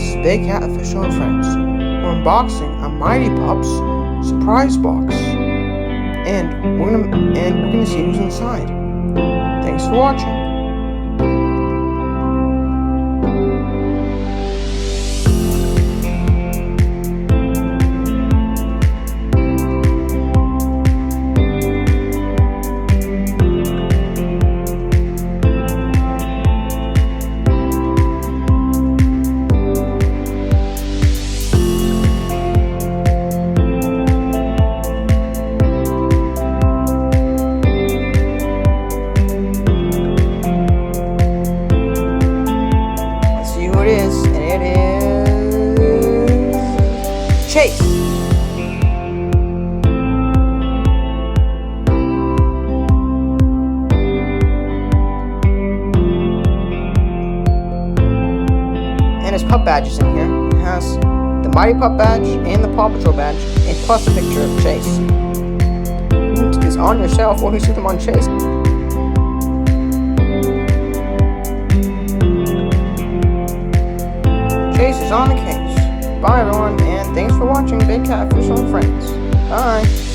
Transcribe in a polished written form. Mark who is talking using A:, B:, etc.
A: This is Big Cat Official and Friends. We're unboxing a Mighty Pups surprise box, and we're gonna see who's inside. Thanks for watching. It is, and it is Chase. And his pup badge is in here. It has the Mighty Pup badge and the Paw Patrol badge, and plus a picture of Chase. It's on yourself, or you see them on Chase. Chase is on the case. Bye everyone, and thanks for watching Big Cat Official and Friends. Bye.